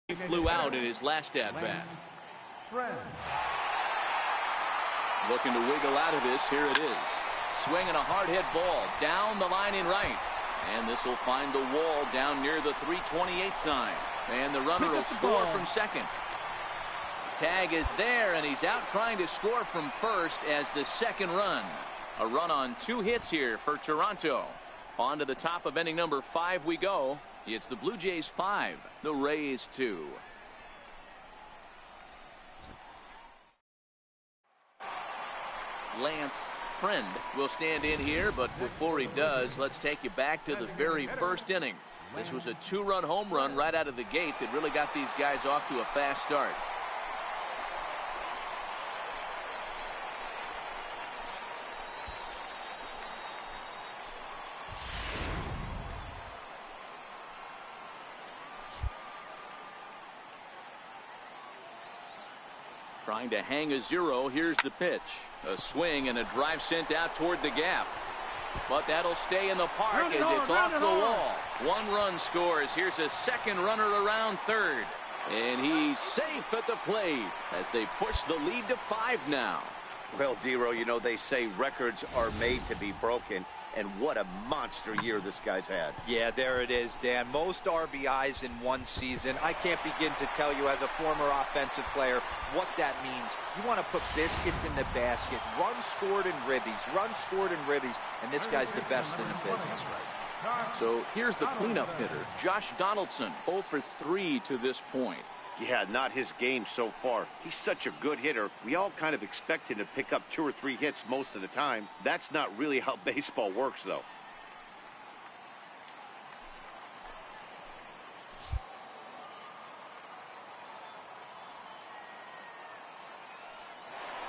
He flew out in his last at-bat. Looking to wiggle out of this. Here it is. Swinging a hard hit ball down the line in right. And this will find the wall down near the 328 sign. And the runner will score from second. Tag is there, and he's out trying to score from first as the second run. A run on 2 hits here for Toronto. On to the top of inning number 5 we go. It's the Blue Jays 5, the Rays 2. Lance Friend will stand in here, but before he does, let's take you back to the very first inning. This was a 2-run home run right out of the gate that really got these guys off to a fast start. Trying to hang a 0. Here's the pitch. A swing and a drive sent out toward the gap. But that'll stay in the park as it's off the wall. 1 run scores. Here's a second runner around third. And he's safe at the plate as they push the lead to 5 now. Well, Dero, you know, they say records are made to be broken. And what a monster year this guy's had. Yeah, there it is, Dan. Most RBIs in one season. I can't begin to tell you as a former offensive player what that means. You want to put biscuits in the basket. Runs scored in ribbies. Runs scored in ribbies. And this guy's the best in the business right now. So here's the cleanup hitter, Josh Donaldson, 0 for 3 to this point. Yeah, not his game so far. He's such a good hitter. We all kind of expect him to pick up 2 or 3 hits most of the time. That's not really how baseball works, though.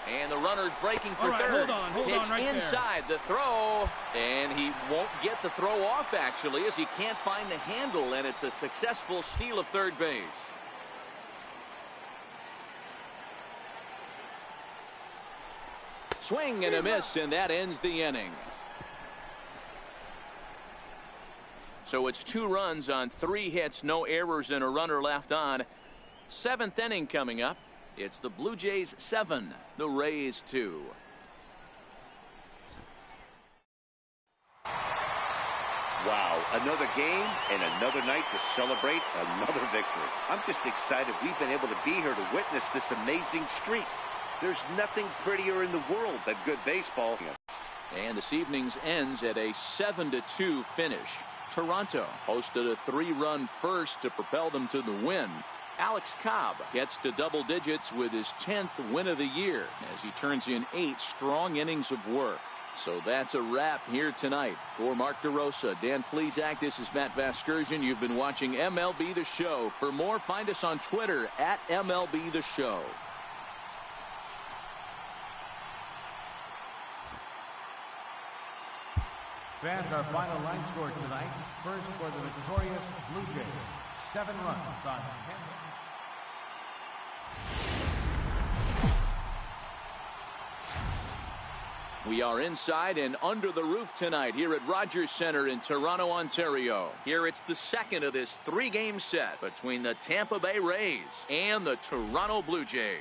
And the runner's breaking for third. Hold Pitch on right inside there. The throw. And he won't get the throw off, actually, as he can't find the handle. And it's a successful steal of third base. Swing and a miss, and that ends the inning. So it's 2 runs on 3 hits, no errors, and a runner left on. 7th inning coming up. It's the Blue Jays 7, the Rays 2. Wow, another game and another night to celebrate another victory. I'm just excited we've been able to be here to witness this amazing streak. There's nothing prettier in the world than good baseball. And this evening's ends at a 7-2 finish. Toronto hosted a 3-run first to propel them to the win. Alex Cobb gets to double digits with his 10th win of the year as he turns in 8 strong innings of work. So that's a wrap here tonight. For Mark DeRosa, Dan Plesac, this is Matt Vasgersian. You've been watching MLB The Show. For more, find us on Twitter at MLB The Show. Fans, our final line score tonight. First for the victorious Blue Jays. 7 runs on 10. We are inside and under the roof tonight here at Rogers Center in Toronto, Ontario. Here it's the second of this 3-game set between the Tampa Bay Rays and the Toronto Blue Jays.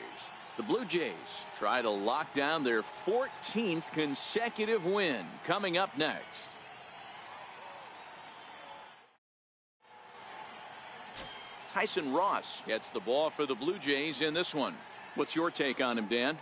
The Blue Jays try to lock down their 14th consecutive win coming up next. Tyson Ross gets the ball for the Blue Jays in this one. What's your take on him, Dan?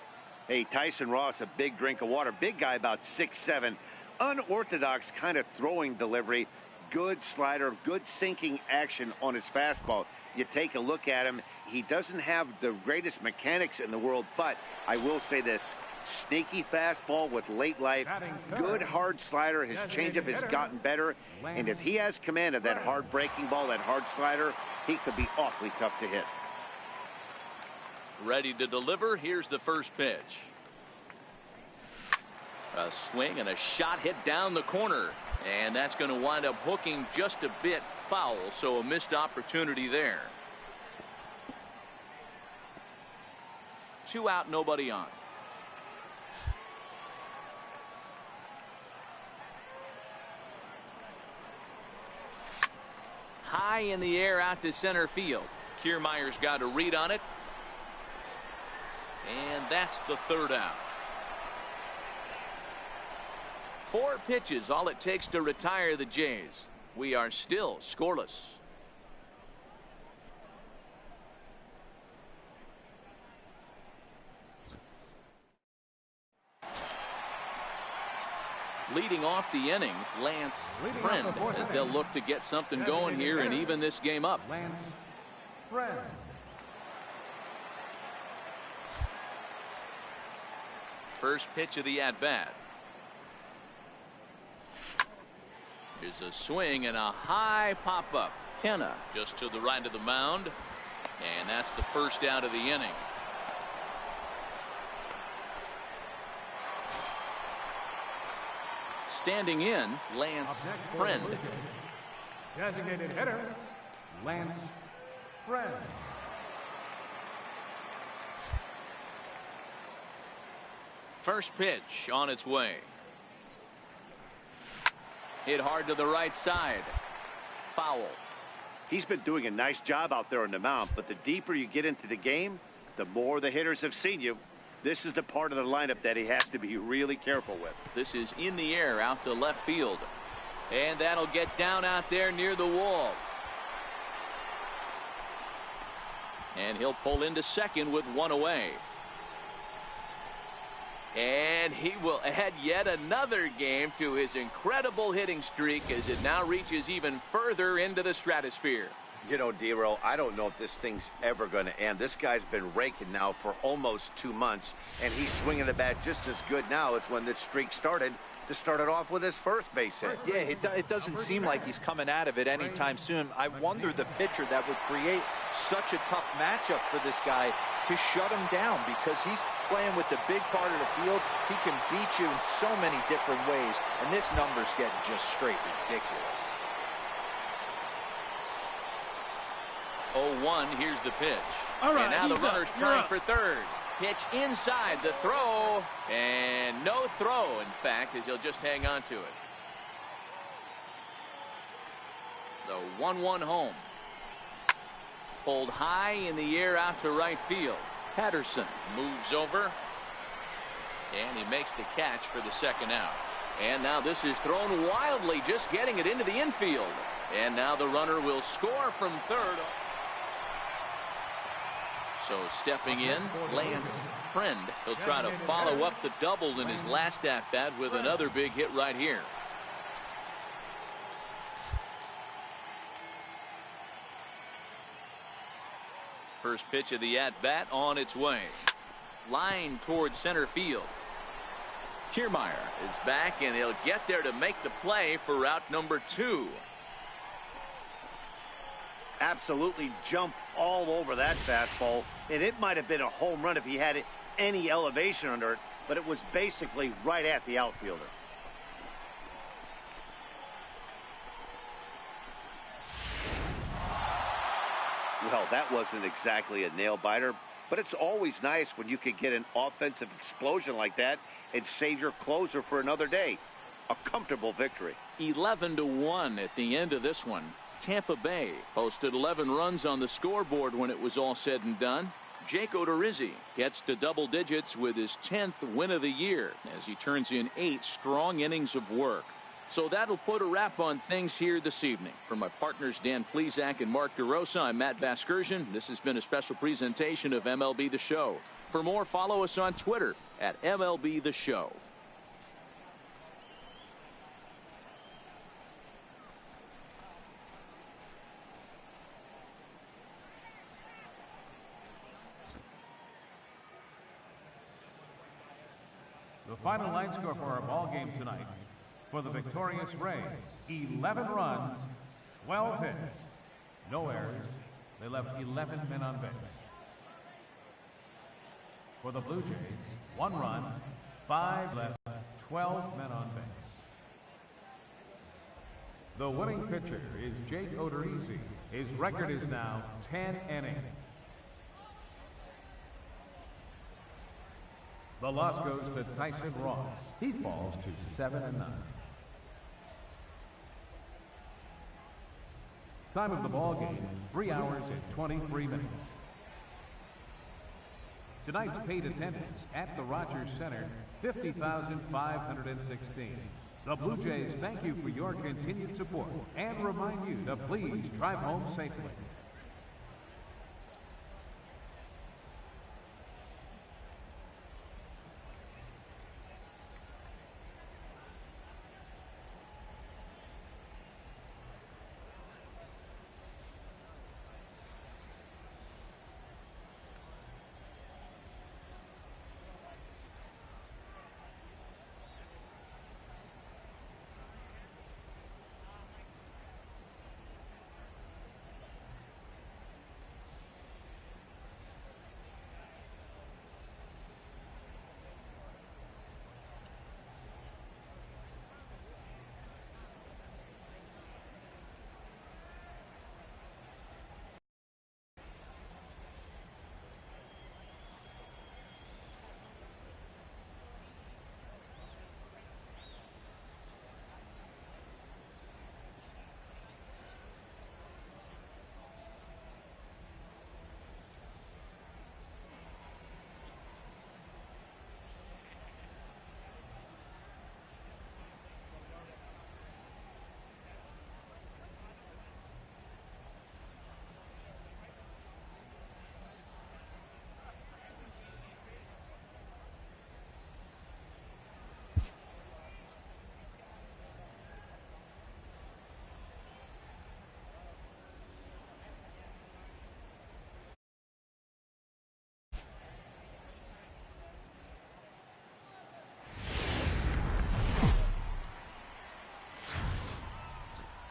Hey, Tyson Ross, a big drink of water. Big guy, about 6'7". Unorthodox kind of throwing delivery. Good slider, good sinking action on his fastball. You take a look at him. He doesn't have the greatest mechanics in the world, but I will say this. Sneaky fastball with late life. Good hard slider. His changeup has gotten better. And if he has command of that hard breaking ball, that hard slider, he could be awfully tough to hit. Ready to deliver. Here's the first pitch. A swing and a shot hit down the corner. And that's going to wind up hooking just a bit foul. So a missed opportunity there. 2 out, nobody on. High in the air out to center field. Kiermaier's got a read on it. And that's the third out. 4 pitches, all it takes to retire the Jays. We are still scoreless. Leading off the inning, Lance Friend, as they'll look to get something going here and even this game up. Lance Friend. First pitch of the at-bat. Here's a swing and a high pop-up. Kenna just to the right of the mound. And that's the first out of the inning. Standing in, Lance Friend. Designated hitter, Lance Friend. First pitch on its way. Hit hard to the right side. Foul. He's been doing a nice job out there on the mound, but the deeper you get into the game, the more the hitters have seen you. This is the part of the lineup that he has to be really careful with. This is in the air out to left field. And that'll get down out there near the wall. And he'll pull into second with 1 away. And he will add yet another game to his incredible hitting streak as it now reaches even further into the stratosphere. You know, Dero, I don't know if this thing's ever going to end. This guy's been raking now for almost 2 months, and he's swinging the bat just as good now as when this streak started, to start it off with his first base hit. Yeah, it doesn't seem like he's coming out of it anytime soon. I wonder the pitcher that would create such a tough matchup for this guy to shut him down, because he's playing with the big part of the field. He can beat you in so many different ways, and this number's getting just straight ridiculous. 0-1, here's the pitch. All right, and now the he's runner's up. trying You're up. for third. Pitch inside, the throw, and no throw, in fact, as he'll just hang on to it. The 1-1 home. Pulled high in the air out to right field. Patterson moves over, and he makes the catch for the second out. And now this is thrown wildly, just getting it into the infield. And now the runner will score from third. So stepping in, Lance Friend. He'll try to follow up the double in his last at-bat with another big hit right here. First pitch of the at-bat on its way. Line towards center field. Kiermaier is back, and he'll get there to make the play for route number 2. Absolutely jumped all over that fastball, and it might have been a home run if he had any elevation under it, but it was basically right at the outfielder. Well, that wasn't exactly a nail-biter, but it's always nice when you can get an offensive explosion like that and save your closer for another day. A comfortable victory. 11-1 at the end of this one. Tampa Bay posted 11 runs on the scoreboard when it was all said and done. Jake Odorizzi gets to double digits with his 10th win of the year as he turns in 8 strong innings of work. So that'll put a wrap on things here this evening. For my partners Dan Plesac and Mark DeRosa, I'm Matt Vasgersian. This has been a special presentation of MLB The Show. For more, follow us on Twitter at MLB The Show. The final line score for our ball game tonight: for the victorious Rays, 11 runs, 12 hits, no errors. They left 11 men on base. For the Blue Jays, 1 run, 5 left, 12 men on base. The winning pitcher is Jake Odorizzi. His record is now 10 innings. The loss goes to Tyson Ross. He falls to 7-9. Time of the ball game, 3 hours and 23 minutes. Tonight's paid attendance at the Rogers Center, 50,516. The Blue Jays thank you for your continued support and remind you to please drive home safely.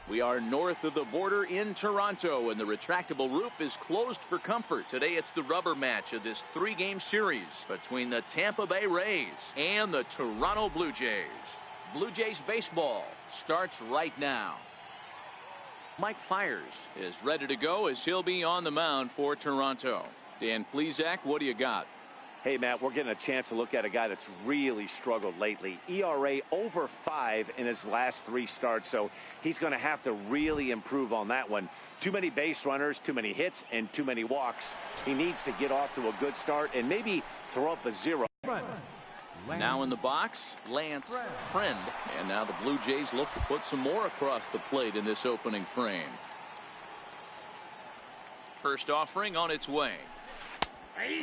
We are north of the border in Toronto, and the retractable roof is closed for comfort. Today it's the rubber match of this 3-game series between the Tampa Bay Rays and the Toronto Blue Jays. Blue Jays baseball starts right now. Mike Fiers is ready to go as he'll be on the mound for Toronto. Dan Plesac, what do you got? Hey, Matt, we're getting a chance to look at a guy that's really struggled lately. ERA over 5 in his last 3 starts, so he's going to have to really improve on that one. Too many base runners, too many hits, and too many walks. He needs to get off to a good start and maybe throw up a 0. Now in the box, Lance Friend. And now the Blue Jays look to put some more across the plate in this opening frame. First offering on its way.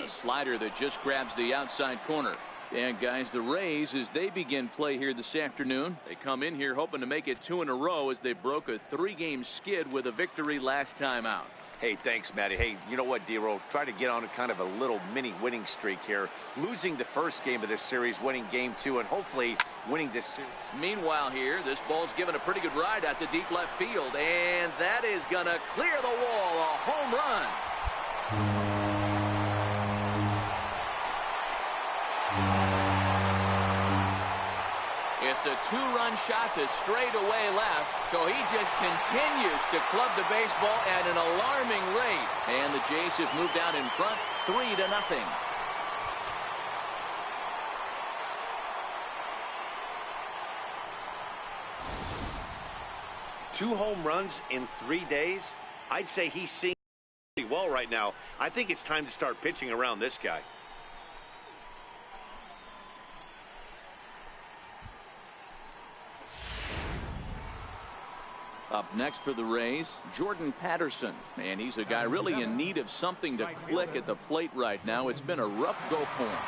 A slider that just grabs the outside corner. And guys, the Rays, as they begin play here this afternoon, they come in here hoping to make it 2 in a row as they broke a 3-game skid with a victory last time out. Hey, thanks, Matty. Hey, you know what, D-Roll? Try to get on a kind of a little mini winning streak here. Losing the first game of this series, winning game 2, and hopefully winning this series. Meanwhile here, this ball's given a pretty good ride out to deep left field, and that is going to clear the wall. A home run. It's a 2-run shot to straightaway left, so he just continues to club the baseball at an alarming rate. And the Jays have moved out in front 3-0. Two home runs in 3 days. I'd say he's seeing pretty well right now. I think it's time to start pitching around this guy. Up next for the Rays, Jordan Patterson. And he's a guy really in need of something to click at the plate right now. It's been a rough go for him.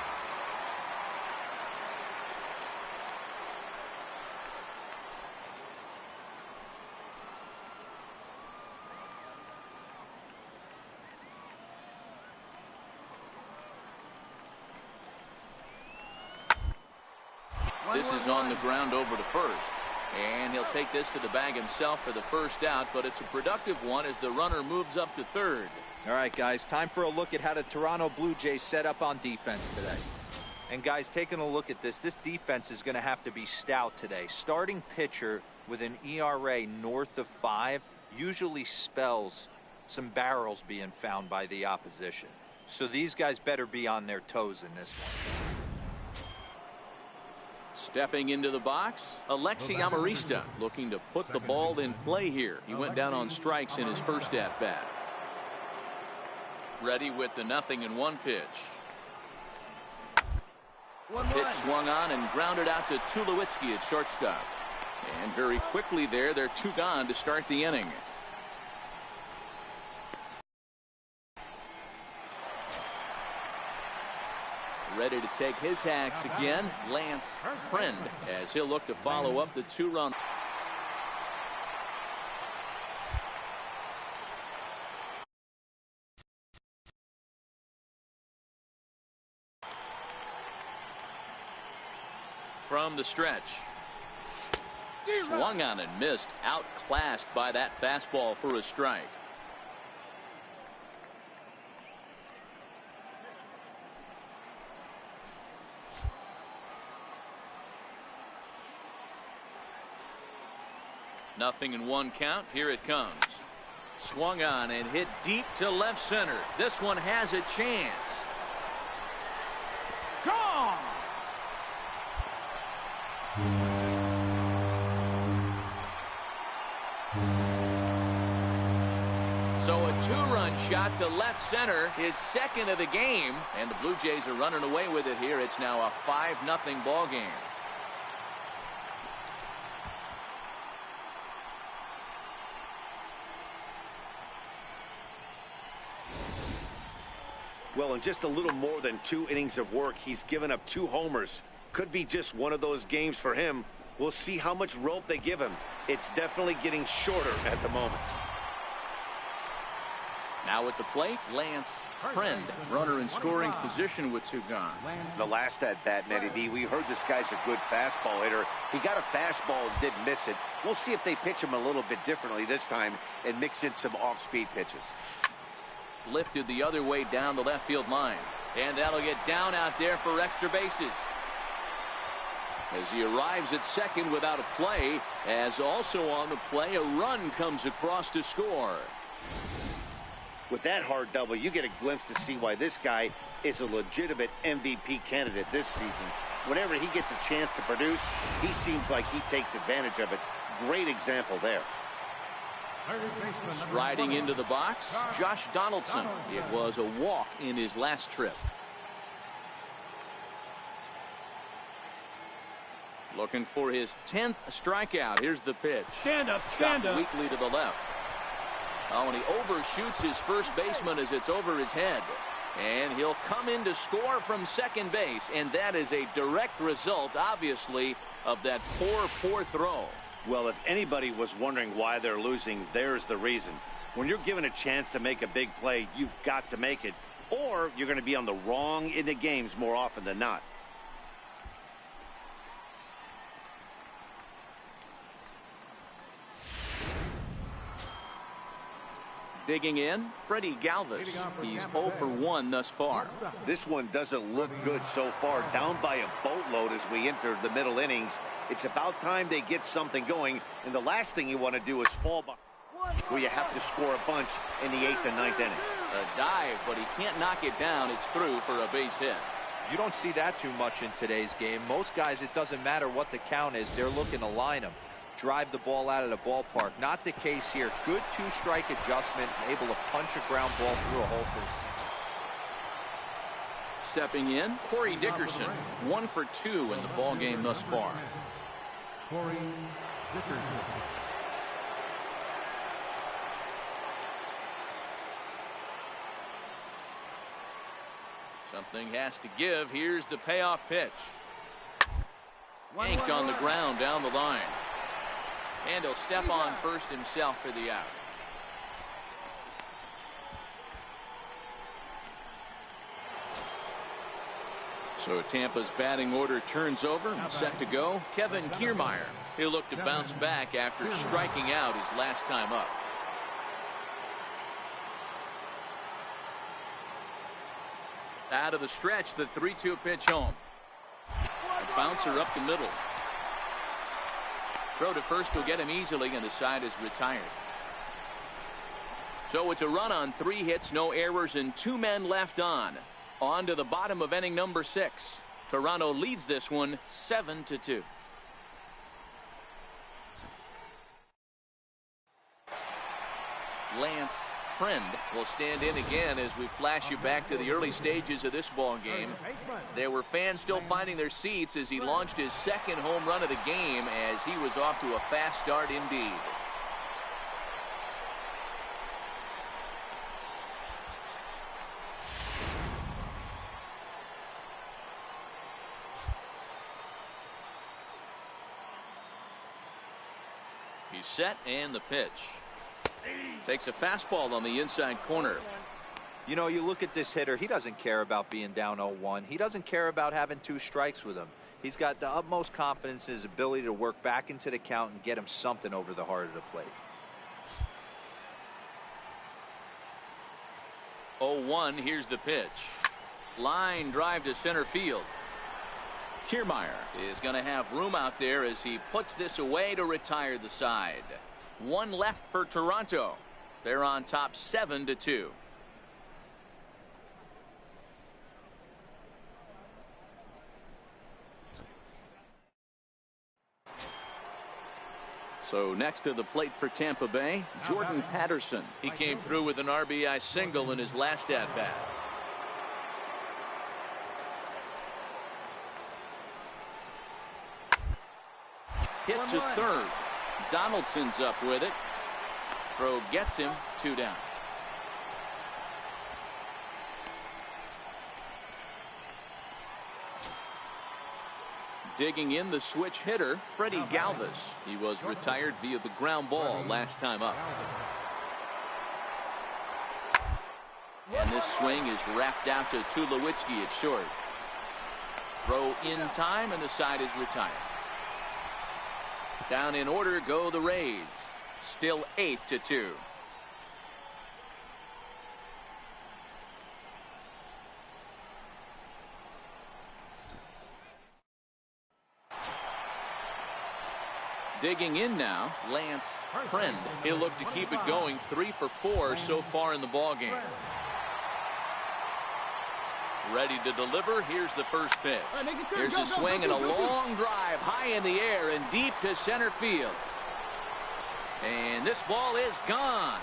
This is on the ground over to first. And he'll take this to the bag himself for the first out, but it's a productive one as the runner moves up to third. All right, guys, time for a look at how the Toronto Blue Jays set up on defense today. And, guys, taking a look at this defense is going to have to be stout today. Starting pitcher with an ERA north of 5 usually spells some barrels being found by the opposition. So these guys better be on their toes in this one. Stepping into the box, Alexi Amarista looking to put the ball in play here. He went down on strikes in his first at bat. Ready with the 0-1 pitch. Pitch swung on and grounded out to Tulowitzki at shortstop. And very quickly there, they're 2 gone to start the inning. Ready to take his hacks again, Lance Friend, as he'll look to follow up the 2-run. From the stretch. Swung on and missed, outclassed by that fastball for a strike. Nothing in 1 count. Here it comes. Swung on and hit deep to left center. This one has a chance. Gone. So a 2-run shot to left center, his second of the game, and the Blue Jays are running away with it here. It's now a 5-0 ball game. Well, in just a little more than 2 innings of work, he's given up 2 homers. Could be just one of those games for him. We'll see how much rope they give him. It's definitely getting shorter at the moment. Now at the plate, Lance Friend, runner in scoring position with 2 gone. The last at bat, Eddie V, we heard this guy's a good fastball hitter. He got a fastball and didn't miss it. We'll see if they pitch him a little bit differently this time and mix in some off-speed pitches. Lifted the other way down the left field line, and that'll get down out there for extra bases. As he arrives at second without a play, as also on the play, a run comes across to score. With that hard double, you get a glimpse to see why this guy is a legitimate MVP candidate this season. Whenever he gets a chance to produce, he seems like he takes advantage of it. Great example there. Striding into the box, Josh Donaldson. It was a walk in his last trip. Looking for his 10th strikeout. Here's the pitch. Stand up. Shot weakly to the left. Oh, and he overshoots his first baseman as it's over his head. And he'll come in to score from second base. And that is a direct result, obviously, of that poor throw. Well, if anybody was wondering why they're losing, there's the reason. When you're given a chance to make a big play, you've got to make it, or you're going to be on the wrong end of games more often than not. Digging in, Freddie Galvis. He's 0 for 1 thus far. This one doesn't look good so far. Down by a boatload as we enter the middle innings. It's about time they get something going, and the last thing you want to do is fall behind where you have to score a bunch in the 8th and 9th inning. A dive, but he can't knock it down. It's through for a base hit. You don't see that too much in today's game. Most guys, it doesn't matter what the count is. They're looking to line them, drive the ball out of the ballpark. Not the case here. Good 2-strike adjustment, able to punch a ground ball through a hole for the season. Stepping in, Corey Dickerson, 1 for 2 in the ball game thus far. Corey Dickerson. Something has to give. Here's the payoff pitch. Yanked on the ground down the line. And he'll step on first himself for the out. So Tampa's batting order turns over and set to go. Kevin Kiermaier. He'll look to bounce back after striking out his last time up. Out of the stretch, the 3-2 pitch home. A bouncer up the middle. Throw to first will get him easily, and the side is retired. So it's a run on 3 hits, no errors, and 2 men left on. On to the bottom of inning number 6. Toronto leads this one 7-2. Lance Friend will stand in again as we flash you back to the early stages of this ball game. There were fans still finding their seats as he launched his second home run of the game, as he was off to a fast start indeed. He's set, and the pitch. Takes a fastball on the inside corner. You know, you look at this hitter, he doesn't care about being down 0-1. He doesn't care about having 2 strikes with him. He's got the utmost confidence in his ability to work back into the count and get him something over the heart of the plate. 0-1, here's the pitch. Line drive to center field. Kiermaier is going to have room out there as he puts this away to retire the side. 1 left for Toronto. They're on top 7-2. So next to the plate for Tampa Bay, Jordan Patterson. He came through with an RBI single in his last at-bat. Hit to third. Donaldson's up with it. Throw gets him, 2 down. Digging in the switch hitter, Freddie Galvis. He was retired via the ground ball last time up. And this swing is wrapped out to Tulowitzki at short. Throw in time, and the side is retired. Down in order go the Rays. Still 8-2. Digging in now, Lance Friend. He'll look to keep it going. 3 for 4 so far in the ball game. Ready to deliver. Here's the first pitch. Here's a swing and a long drive high in the air and deep to center field. And this ball is gone.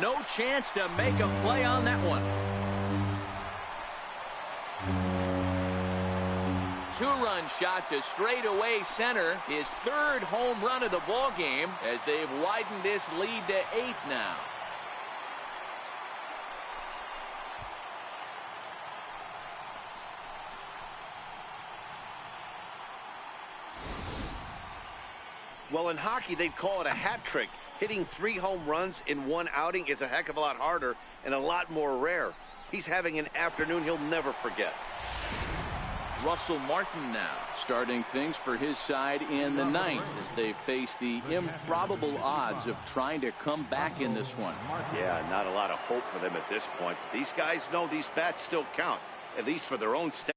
No chance to make a play on that one. 2-run shot to straightaway center. His 3rd home run of the ball game as they've widened this lead to 8 now. Well, in hockey, they'd call it a hat trick. Hitting 3 home runs in 1 outing is a heck of a lot harder and a lot more rare. He's having an afternoon he'll never forget. Russell Martin now starting things for his side in the 9th as they face the improbable odds of trying to come back in this one. Yeah, not a lot of hope for them at this point. These guys know these bats still count, at least for their own stats.